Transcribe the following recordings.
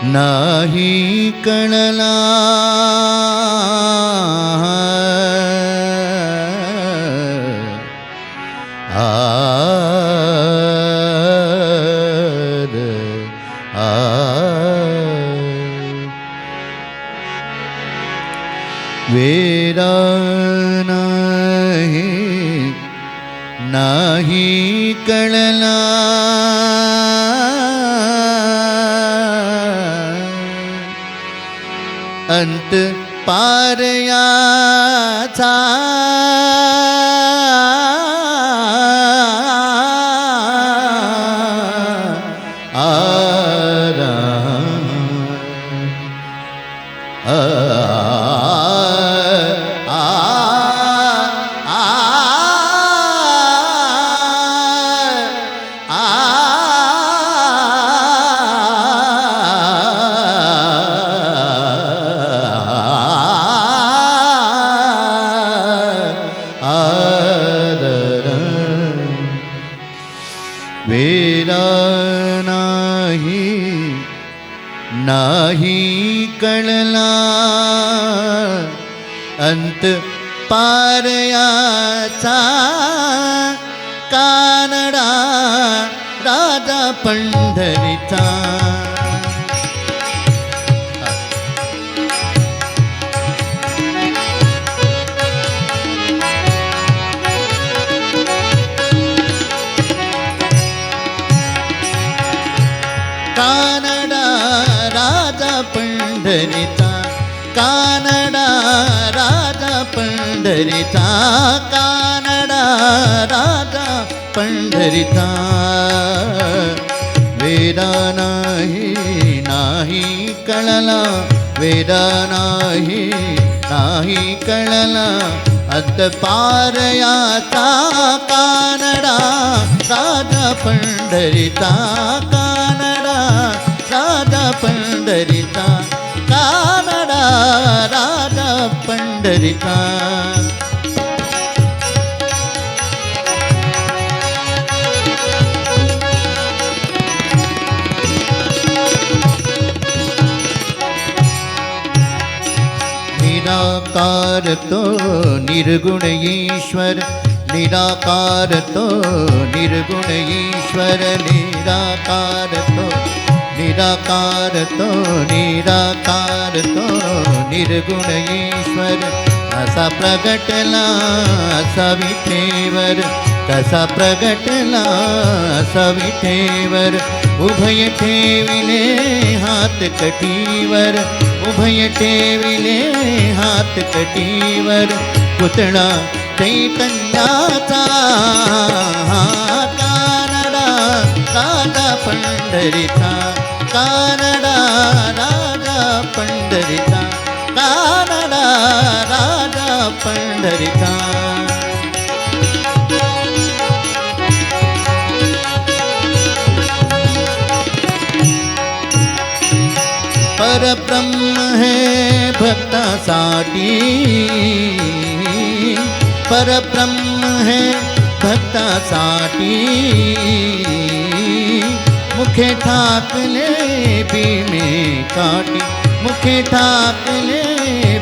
नाही कळला वेरा नाही कळला अंत पार याचा वेरा नाही कळला अंत पार याचा कानडा राजा पंढरीचा कानडा राजा पंढरीचा कानडा राजा पंढरीचा कानडा राजा पंढरीचा वेदा नाही कळला वेदा नाही कळला अंत पार याचा कानडा राजा पंढरीचा कानडा राजा पंढरीचा कानडा राजा पंढरीचा निराकार तो निर्गुण ईश्वर निराकार तो निर्गुण ईश्वर निराकार तो निराकार तो निराकार तो निर्गुण ईश्वर असा प्रगटला असा विठेवर कसा प्रगटला असा विठेवर उभय ठेविले हात कटीवर उभय ठेविले हात कटीवर पुतळा चैतन्याचा कानडा राजा पंढरीचा कानडा राजा पंढरीचा कानडा राजा पंढरीचा परब्रह्म है भक्तासाठी परब्रह्म है भक्तासाठी मुखे ठाकले भीमे काटी मुखे ठाकले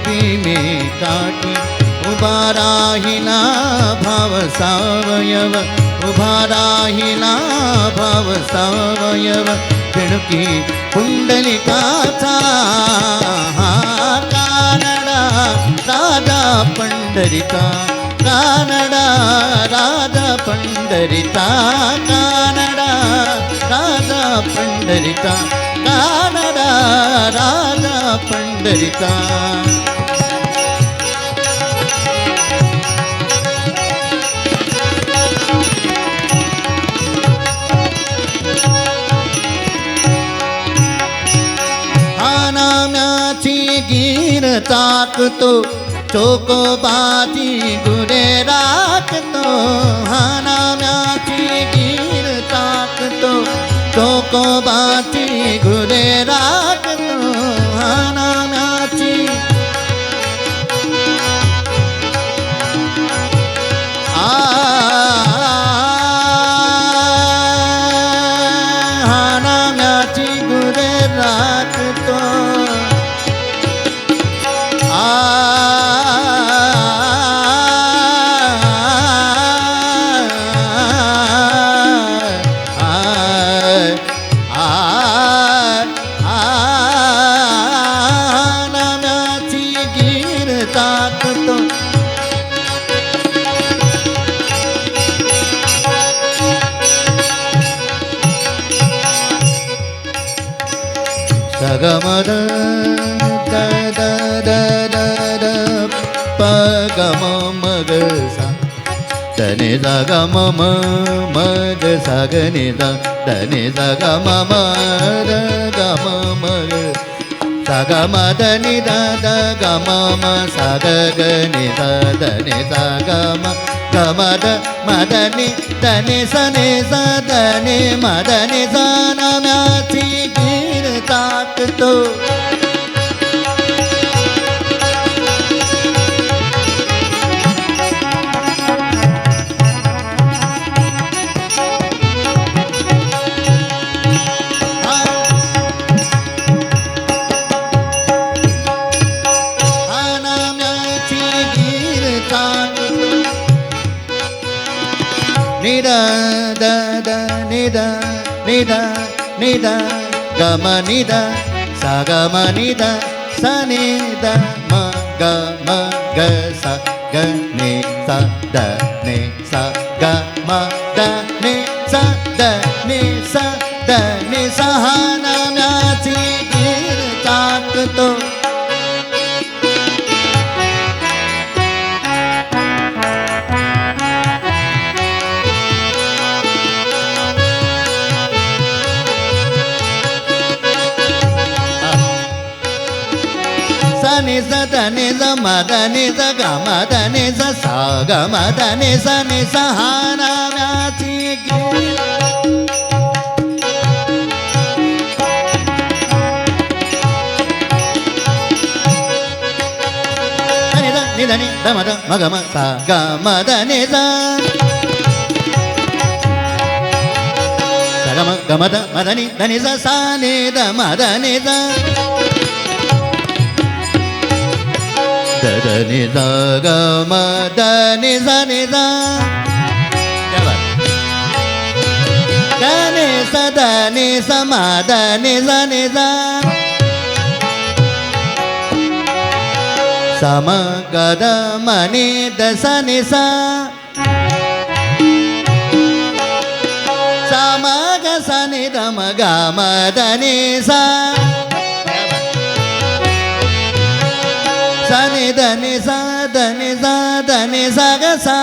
भीमे काटी उभा राहिला भाव सावयव उभा राहिला भाव सावयव जणुकी पुंडलिकाचा कानडा राजा पंढरीचा कानडा राजा पंढरीचा कानडा राजा पंढरीचा कानडा राजा पंढरीचा गीर ताकतो चोकोबाची गुरे राखतो हानाम्याची गीर ताकतो चोकोबाची गुरे राखतो हानाम्याची गमद द द द द द प ग म म ग सा द नि द ग म म म ग सा ग नि द द नि द ग म म द ग म म ग सा ग म द नि द द ग म म सा ग ग नि द द नि द ग म ग म द म द नि द नि स नि स द नि म द नि स न म्याची गीर टाकतो Nida da da nida nida nida gama nida sa gama nida sa nida ma ga sa ga ni sa da ni sa ga ma da ni sa da ni sa da ni sa hana myachi gir takto ni sa da ni sa ma da ni sa ga ma da ni sa sa ga ma da ni sa ha na mya chi gi ni da ni da ma da ma ga ma sa ga ma da ni sa sa ga ma da ni sa ni da ma da ni sa da ni sa ga ma da ni sa क्या बात da ni sa ma da ni sa sa ma ga da ma ni da sa ni sa sa ma ga sa ni da ma ga ma da ni sa sa ni da ni sa da ni sa da ni sa ga sa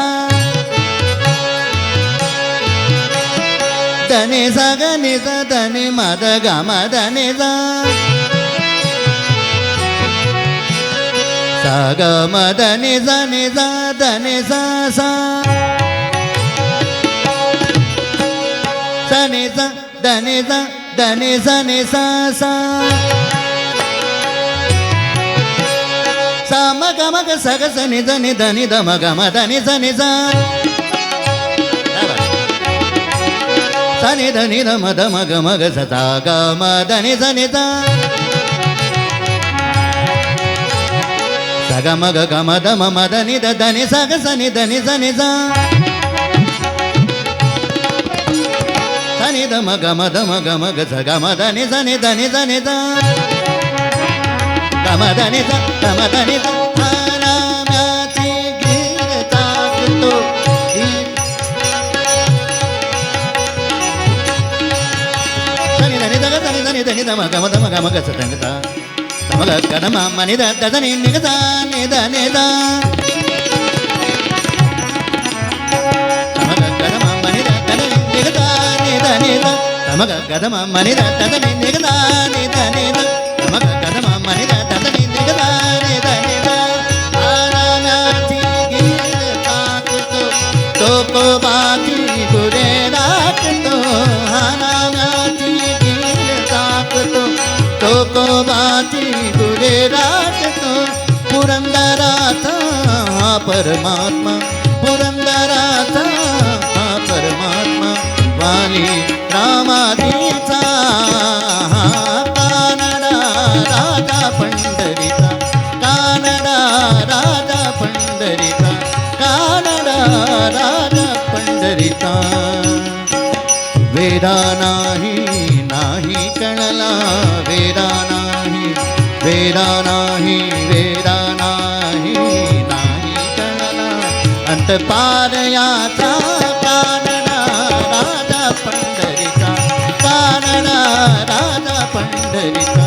da ni sa ga ni sa da ni ma da ga ma da ni sa sa ga ma da ni sa da ni sa sa sa ni sa da ni sa da ni sa sa sa ma ga sa ga sa ni da ni da ma ga ma da ni sa sa ni da ma ga sa sa ga ma da ni sa sa ga ma da ma da ni sa ga sa ni sa sa ni da ma ga sa ga ma da ni sa gama da ni sa hana myachi gir takto sani da ma ga sa tang ta ma ga da ma ni da ni ga sa ni da ma ga da ma ni da ni ga sa ni da ma ga da ma ni da ni ga sa ni da ma ga da ma ni da को बाती गुरे राख तो हना म्याची गीर ताक तो को बाती गुरे राख तो पुरंदराचा हा परमात्मा पुरंदराचा हा परमात्मा वाली रामादीचा कानडा राजा पंढरीचा कानडा राजा पंढरीचा कानडा राजा पंढरीचा वेदा नाही कळला वेदा नाही कळला अंत पारयाचा कानडा राजा पंढरीचा कानडा राजा पंढरीचा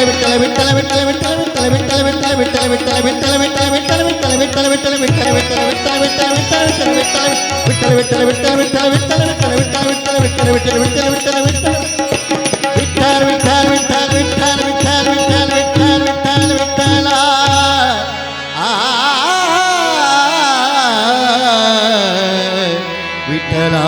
விட்டலா